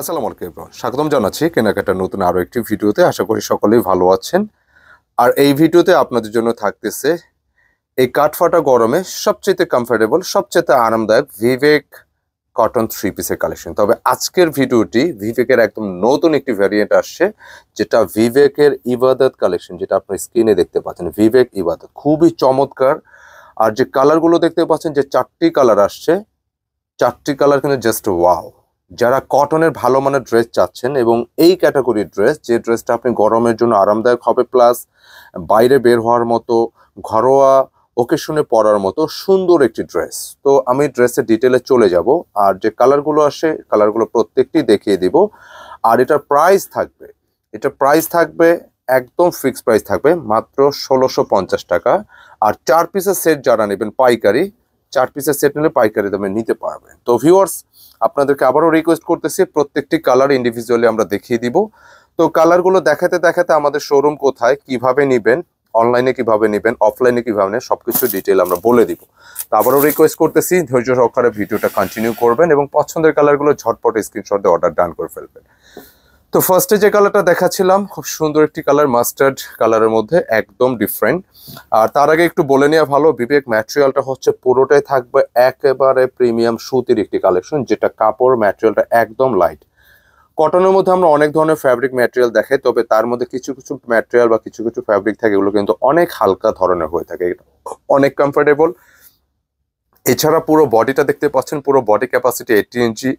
আসসালামু আলাইকুম এভরিওয়ান, স্বাগতম জানাচ্ছি কেনাকাটার নতুন আরো একটি ভিডিওতে। আশা করি সকলেই ভালো আছেন। আর এই ভিডিওতে আপনাদের জন্য থাকতেছে এই কাঠফাটা গরমে সবচেয়ে কমফোর্টেবল, সবচেয়ে আরামদায়ক ভিভেক কটন থ্রি পিসের কালেকশন। তবে আজকের ভিডিওটি ভিভেকের একদম নতুন একটি ভ্যারিয়েন্ট আসছে, যেটা ভিভেকের ইবাদত কালেকশন, যেটা আপনার স্ক্রিনে দেখতে পাচ্ছেন। ভিভেক ইবাদত খুবই চমৎকার। আর যে কালারগুলো দেখতে পাচ্ছেন, যে চারটি কালার আসছে, চারটি কালার কিন্তু জাস্ট ওয়াও। যারা কটনের ভালো মানের ড্রেস চাচ্ছেন এবং এই ক্যাটাগরির ড্রেস, যে ড্রেসটা আপনি গরমের জন্য আরামদায়ক হবে, প্লাস বাইরে বের হওয়ার মতো, ঘরোয়া ওকেশনে পরার মতো সুন্দর একটি ড্রেস। তো আমি ড্রেসের ডিটেলে চলে যাব, আর যে কালারগুলো আসে কালারগুলো প্রত্যেকটি দেখিয়ে দিব। আর এটার প্রাইস থাকবে একদম ফিক্সড প্রাইস থাকবে মাত্র 1650 টাকা। আর 4 পিসের সেট যারা নেবেন পাইকারি, 4 পিসের সেট নিলে পাইকারি দামে নিতে পারবেন। তো ভিউয়ার্স, আপনাদেরকে আবারও রিকোয়েস্ট করতেছি, প্রত্যেকটি কালার ইন্ডিভিজুয়ালি আমরা দেখিয়ে দিব। তো কালারগুলো দেখাতে দেখাতে আমাদের শোরুম কোথায়, কিভাবে নেবেন, অনলাইনে কিভাবে নেবেন, অফলাইনে কিভাবে নেবেন, সবকিছু ডিটেল আমরা বলে দিব। তো আবারও রিকোয়েস্ট করতেছি, ধৈর্য সহকারে ভিডিওটা কন্টিনিউ করবেন এবং পছন্দের কালারগুলো ঝটপট স্ক্রিনশট দিয়ে অর্ডার ডান করে ফেলবেন। তো ফার্স্টে যে কালারটা দেখাচ্ছিলাম, খুব সুন্দর একটি কালার, মাস্টার্ড কালারের মধ্যে, একদম ডিফারেন্ট। আর তার আগে একটু বলে নেওয়া ভালো, বিবেক ম্যাটেরিয়ালটা হচ্ছে পুরোটাই থাকবে একেবারে প্রিমিয়াম সুতির একটি কালেকশন, যেটা কাপড় ম্যাটেরিয়ালটা একদম লাইট। কটনের মধ্যে আমরা অনেক ধরনের ফ্যাব্রিক ম্যাটেরিয়াল দেখাই, তবে তার মধ্যে কিছু কিছু ম্যাটেরিয়াল বা কিছু কিছু ফ্যাব্রিক থাকে, এগুলো কিন্তু অনেক হালকা ধরনের হয়ে থাকে, অনেক কমফোর্টেবল। এছাড়া পুরো বডিটা দেখতে পাচ্ছেন, পুরো বডি ক্যাপাসিটি 80 ইঞ্চি,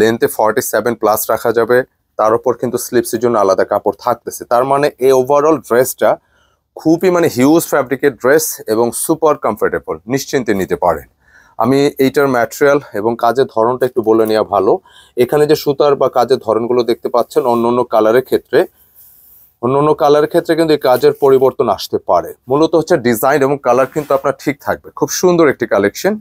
লেন্থে 47 প্লাস রাখা যাবে। তার উপর কিন্তু স্লিপসের জন্য আলাদা কাপড় থাকতেছে। তার মানে এই ওভারঅল ড্রেসটা খুবই হিউজ ফ্যাব্রিকের ড্রেস এবং সুপার কমফোর্টেবল, নিশ্চিন্তে নিতে পারেন। আমি এইটার ম্যাটেরিয়াল এবং কাজের ধরনটা একটু বলে নেওয়া ভালো। এখানে যে সুতার বা কাজের ধরনগুলো দেখতে পাচ্ছেন, অন্য কালারের ক্ষেত্রে কিন্তু এই কাজের পরিবর্তন আসতে পারে। মূলত হচ্ছে ডিজাইন এবং কালার কিন্তু আপনার ঠিক থাকবে। খুব সুন্দর একটি কালেকশন।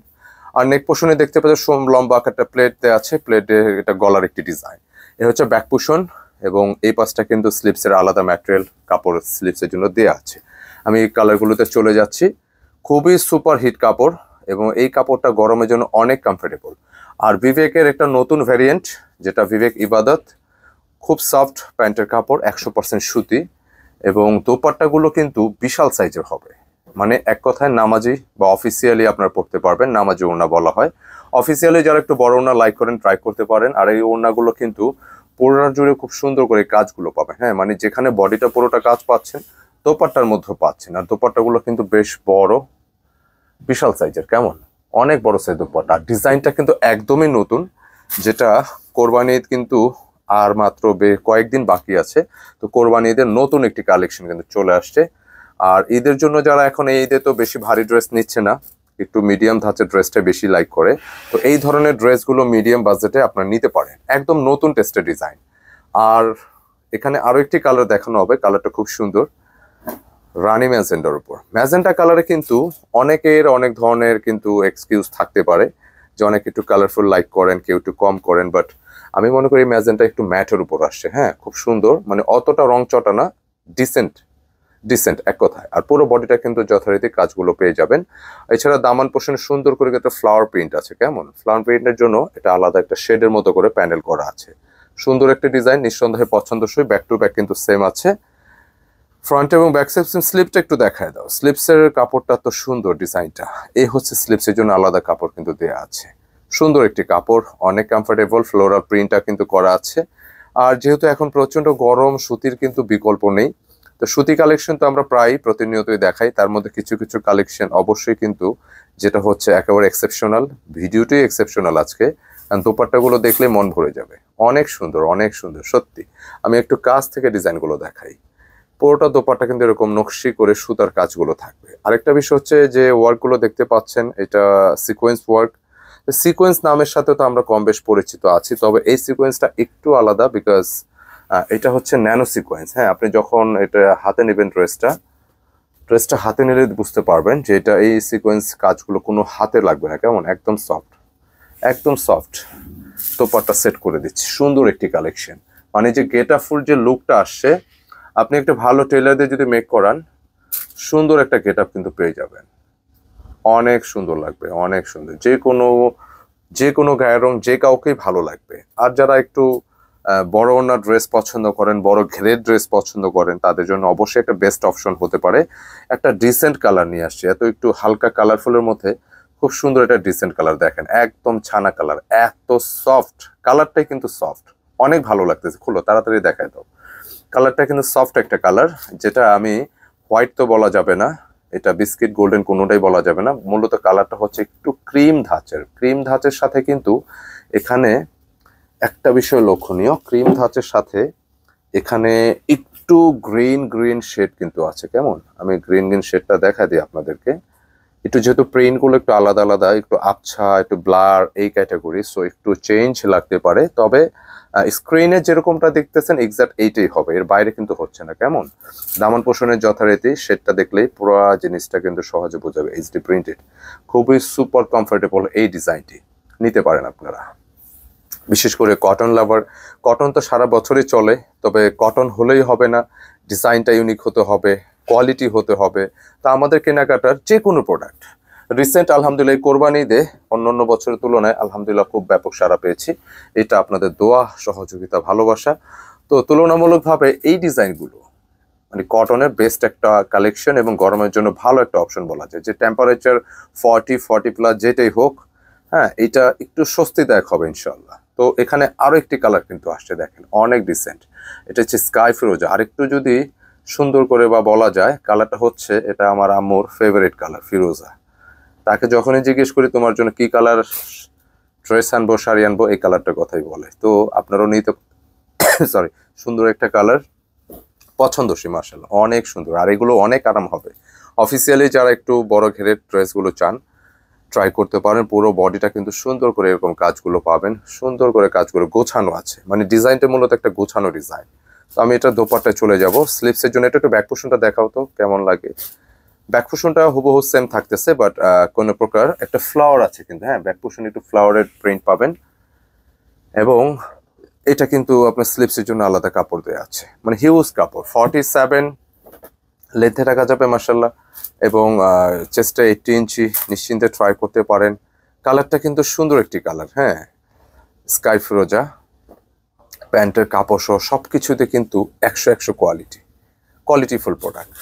আর নেক পোষণে দেখতে পাচ্ছেন লম্বা একটা প্লেট দেওয়া আছে, প্লেটে এটা গলার একটি ডিজাইন। এ হচ্ছে ব্যাক পোষণ এবং এই পাশটা কিন্তু স্লিপসের আলাদা ম্যাটেরিয়াল কাপড় স্লিপসের জন্য দেওয়া আছে। আমি এই কালারগুলোতে চলে যাচ্ছি। খুবই সুপার হিট কাপড় এবং এই কাপড়টা গরমের জন্য অনেক কমফোর্টেবল। আর বিবেকের একটা নতুন ভ্যারিয়েন্ট, যেটা বিবেক ইবাদত, খুব সফট প্যান্টের কাপড়, 100% সুতি এবং দোপাট্টাগুলো কিন্তু বিশাল সাইজের হবে। এক কথায় নামাজি বা অফিসিয়ালি আপনারা পড়তে পারবেন, নামাজি ওড়না বলা হয়। অফিসিয়ালি যারা একটু বড় ওড়না লাইক করেন, ট্রাই করতে পারেন। আর এই ওড়নাগুলো কিন্তু পুরোটা জুড়ে খুব সুন্দর করে কাজগুলো পাবেন। হ্যাঁ, যেখানে বডিটা পুরোটা কাজ পাচ্ছেন, দোপাট্টার মধ্যে পাচ্ছেন। আর দোপাট্টাগুলো কিন্তু বেশ বড়, বিশাল সাইজের, কেমন অনেক বড় সাইজ দোপাট্টা। ডিজাইনটা কিন্তু একদমই নতুন, যেটা কোরবানি ঈদ কিন্তু আর মাত্র কয়েকদিন বাকি আছে। তো কোরবানি ঈদের নতুন একটি কালেকশন কিন্তু চলে আসছে। আর ঈদের জন্য যারা এখন এই ঈদে তো বেশি ভারী ড্রেস নিচ্ছে না, একটু মিডিয়াম ধাঁচের ড্রেসটা বেশি লাইক করে, তো এই ধরনের ড্রেসগুলো মিডিয়াম বাজেটে আপনারা নিতে পারেন। একদম নতুন টেস্টের ডিজাইন। আর এখানে আরো একটি কালার দেখানো হবে, কালারটা খুব সুন্দর, রানি ম্যাজেন্টার উপর। ম্যাজেন্টা কালারে কিন্তু অনেকের অনেক ধরনের কিন্তু এক্সকিউজ থাকতে পারে, যে অনেকে একটু কালারফুল লাইক করেন, কেউ একটু কম করেন, বাট আমি মনে করি ম্যাজেন্টা একটু ম্যাটের উপর আসছে। হ্যাঁ, খুব সুন্দর, অতটা রং চটা না, ডিসেন্ট এক কথায়। আর পুরো বডিটা কিন্তু যথারীতি কাজগুলো পেয়ে যাবেন। এছাড়া দামান পোষণে সুন্দর করে একটা ফ্লাওয়ার প্রিন্ট আছে, কেমন ফ্লাওয়ার প্রিন্টের জন্য এটা আলাদা একটা শেডের মতো করে প্যানেল করা আছে। সুন্দর একটা ডিজাইন, নিঃসন্দেহে পছন্দসই। ব্যাক টু ব্যাক কিন্তু সেম আছে। ফ্রন্ট এবং ব্যাক সেকশন স্লিপটা একটু দেখায় দাও। স্লিপসের কাপড়টা তো সুন্দর, ডিজাইনটা এই হচ্ছে স্লিপসের জন্য আলাদা কাপড় কিন্তু দেয়া আছে। সুন্দর একটি কাপড়, অনেক কমফোর্টেবল, ফ্লোরাল প্রিন্টটা কিন্তু করা আছে। আর যেহেতু এখন প্রচন্ড গরম, সুতির কিন্তু বিকল্প নেই। তো সুতি কালেকশন তো আমরা প্রায় প্রতিনিয়তই দেখাই, তার মধ্যে কিছু কিছু কালেকশন অবশ্যই কিন্তু যেটা হচ্ছে একেবারে এক্সেপশনাল। ভিডিওটি এক্সেপশনাল আজকে, কারণ দোপাট্টাগুলো দেখলে মন ভরে যাবে। অনেক সুন্দর, অনেক সুন্দর সত্যি। আমি একটু কাছ থেকে ডিজাইনগুলো দেখাই। পুরোটা দোপাট্টা কিন্তু এরকম নকশি করে সুতার কাজগুলো থাকবে। আরেকটা বিষয় হচ্ছে যে ওয়ার্কগুলো দেখতে পাচ্ছেন, এটা সিকোয়েন্স ওয়ার্ক। সিকোয়েন্স নামের সাথে তো আমরা কম বেশ পরিচিত আছি, তবে এই সিকোয়েন্সটা একটু আলাদা, বিকজ এটা হচ্ছে ন্যানো সিকোয়েন্স। হ্যাঁ, আপনি যখন এটা হাতে নেবেন, ড্রেসটা হাতে নিলে বুঝতে পারবেন যে এটা এই সিকোয়েন্স কাজগুলো কোনো হাতে লাগবে না, কেমন একদম সফট দোপাট্টা সেট করে দিচ্ছি। সুন্দর একটি কালেকশন, যে গেটা ফুল যে লুকটা আসছে, আপনি একটা ভালো টেলার দিয়ে যদি মেক করান, সুন্দর একটা গেট আপ কিন্তু পেয়ে যাবেন। অনেক সুন্দর লাগবে, অনেক সুন্দর। যে কোনো গায়ের রং যে কাউকেই ভালো লাগবে। আর যারা একটু বড় ওনার ড্রেস পছন্দ করেন, বড় ঘেরের ড্রেস পছন্দ করেন, তাদের জন্য অবশ্যই একটা বেস্ট অপশন হতে পারে। একটা ডিসেন্ট কালার নিয়ে আসছে, এত একটু হালকা কালারফুলের মধ্যে খুব সুন্দর একটা ডিসেন্ট কালার। দেখেন একদম ছানা কালার, এত সফট কালারটাই কিন্তু সফট, অনেক ভালো লাগতেছে। খুলো তাড়াতাড়ি দেখায় দাও। কালারটা কিন্তু সফট একটা কালার, যেটা আমি হোয়াইট তো বলা যাবে না, এটা বিস্কিট গোল্ডেন কোনোটাই বলা যাবে না। মূলত কালারটা হচ্ছে একটু ক্রিম ধাঁচের, ক্রিম ধাঁচের সাথে কিন্তু এখানে একটা বিষয় লক্ষণীয়, ক্রিম ধাঁচের সাথে এখানে একটু গ্রিন গ্রিন শেড কিন্তু আছে। কেমন, আমি গ্রিন গ্রিন শেডটা দেখা দিই আপনাদেরকে। একটু যেহেতু প্রিন্ট গুলো একটু আলাদা আলাদা, একটু আবছা, একটু ব্লার এই ক্যাটাগরি, সো একটু চেঞ্জ লাগতে পারে। তবে স্ক্রিনে যেরকমটা দেখতেছেন এক্সাক্ট এইটাই হবে, এর বাইরে কিন্তু হচ্ছে না। কেমন, দামান পোষণের যথারীতি শেডটা দেখলেই পুরো জিনিসটা কিন্তু সহজে বোঝাবে। এইচডি প্রিন্টেড, খুবই সুপার কমফোর্টেবল এই ডিজাইনটি, নিতে পারেন আপনারা। বিশেষ করে কটন লাভার, কটন তো সারা বছরই চলে, তবে কটন হলেই হবে না, ডিজাইনটা ইউনিক হতে হবে, কোয়ালিটি হতে হবে। তা আমাদের কেনাকাটার যে কোনো প্রোডাক্ট রিসেন্ট আলহামদুলিল্লাহ কোরবানি ঈদে অন্যান্য বছরের তুলনায় আলহামদুলিল্লাহ খুব ব্যাপক সাড়া পেয়েছি। এটা আপনাদের দোয়া, সহযোগিতা, ভালোবাসা। তো তুলনামূলকভাবে এই ডিজাইনগুলো মানে কটনের বেস্ট একটা কালেকশন এবং গরমের জন্য ভালো একটা অপশন বলা যায়। যে টেম্পারেচার 40+ যেটাই হোক, হ্যাঁ এটা একটু স্বস্তিদায়ক হবে ইনশাল্লাহ। তো এখানে আরো একটি কালার কিন্তু আসছে, দেখেন অনেক ডিসেন্ট, এটা হচ্ছে স্কাই ফিরোজা। আর একটু যদি সুন্দর করে বা বলা যায়, কালারটা হচ্ছে এটা আমার আম্মুর ফেভারিট কালার ফিরোজা। তাকে যখনই জিজ্ঞেস করি তোমার জন্য কি কালার ড্রেস আনবো, শাড়ি আনবো, এই কালারটার কথাই বলে। তো আপনারাও নিতে সরি, সুন্দর একটা কালার, পছন্দসই মার্শাল্লাহ, অনেক সুন্দর। আর এগুলো অনেক আরাম হবে। অফিসিয়ালি যারা একটু বড় ঘেরের ড্রেসগুলো চান ট্রাই করতে পারেন। পুরো বডিটা কিন্তু সুন্দর করে এরকম কাজগুলো পাবেন, সুন্দর করে কাজগুলো গোছানো আছে, মানে ডিজাইনটা মূলত একটা গোছানো ডিজাইন। তো আমি এটা দোপাট্টায় চলে যাব। স্লিপসের জন্য একটু ব্যাক পোর্শনটা দেখাও তো কেমন লাগে। ব্যাক পোর্শনটা হুবহু সেম থাকতেছে, বাট কোনো প্রকার একটা ফ্লাওয়ার আছে কিন্তু, হ্যাঁ ব্যাক পোর্শন একটু ফ্লাওয়ারের প্রিন্ট পাবেন। এবং এটা কিন্তু আপনার স্লিপসের জন্য আলাদা কাপড় দেওয়া আছে, মানে হিউজ কাপড়, 47 লেন্থে রাখা যাবে মার্শাল্লাহ। এবং চেস্টটা 80 ইঞ্চি, নিশ্চিন্তে ট্রাই করতে পারেন। কালারটা কিন্তু সুন্দর একটি কালার, হ্যাঁ স্কাই ফিরোজা। প্যান্টের কাপড় সহ সব কিছুতে কিন্তু 100 কোয়ালিটিফুল প্রোডাক্ট।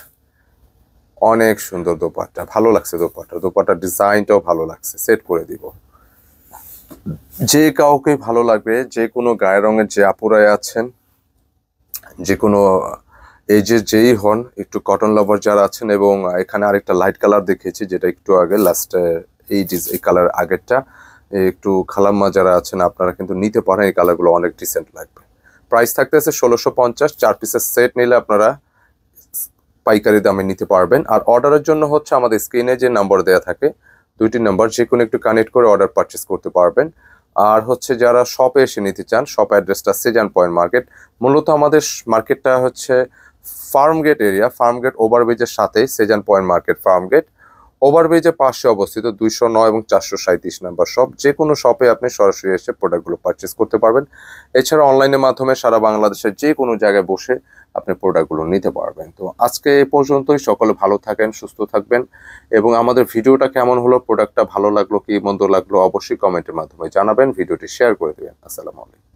অনেক সুন্দর দোপাট্টা, ভালো লাগছে দোপাট্টার ডিজাইনটাও ভালো লাগছে, সেট করে দিব। যে কাউকে ভালো লাগবে, যে কোনো গায়ের রঙের যে আপুরাই আছেন, যে কোনো এজে যেই হন, একটু কটন লাভার যারা আছেন। এবং এখানে আরেকটা লাইট কালার দেখেছি, যেটা একটু আগে লাস্টে এই কালার আগেরটা, একটু খালাম্মা যারা আছেন আপনারা কিন্তু নিতে পারেন, এই কালারগুলো অনেক ডিসেন্ট লাগবে। প্রাইস থাকতেছে 1650, 4 পিসের সেট নিলে আপনারা পাইকারি দামে নিতে পারবেন। আর অর্ডারের জন্য হচ্ছে আমাদের স্ক্রিনে যে নাম্বার দেওয়া থাকে, 2টি নাম্বার, যে কোনো একটু কানেক্ট করে অর্ডার পারচেস করতে পারবেন। আর হচ্ছে যারা শপে এসে নিতে চান, শপ অ্যাড্রেসটা সেজান পয়েন্ট মার্কেট। মূলত আমাদের মার্কেটটা হচ্ছে ফার্মগেট এরিয়া, ফার্মগেট ওভারব্রিজের সাথেই সেজান পয়েন্ট মার্কেট, ফার্মগেট ওভারব্রিজের পাশে অবস্থিত। 209 এবং 437 নাম্বার শপ। যে কোনো শপে আপনি সরাসরি এসে প্রোডাক্টগুলো পারচেস করতে পারবেন। এছাড়া অনলাইনের মাধ্যমে সারা বাংলাদেশের যে কোনো জায়গায় বসে আপনি প্রোডাক্টগুলো নিতে পারবেন। তো আজকে এ পর্যন্তই, সকলে ভালো থাকেন, সুস্থ থাকবেন। এবং আমাদের ভিডিওটা কেমন হলো, প্রোডাক্টটা ভালো লাগলো কি মন্দ লাগলো, অবশ্যই কমেন্টের মাধ্যমে জানাবেন, ভিডিওটি শেয়ার করে দেবেন। আসসালামু আলাইকুম।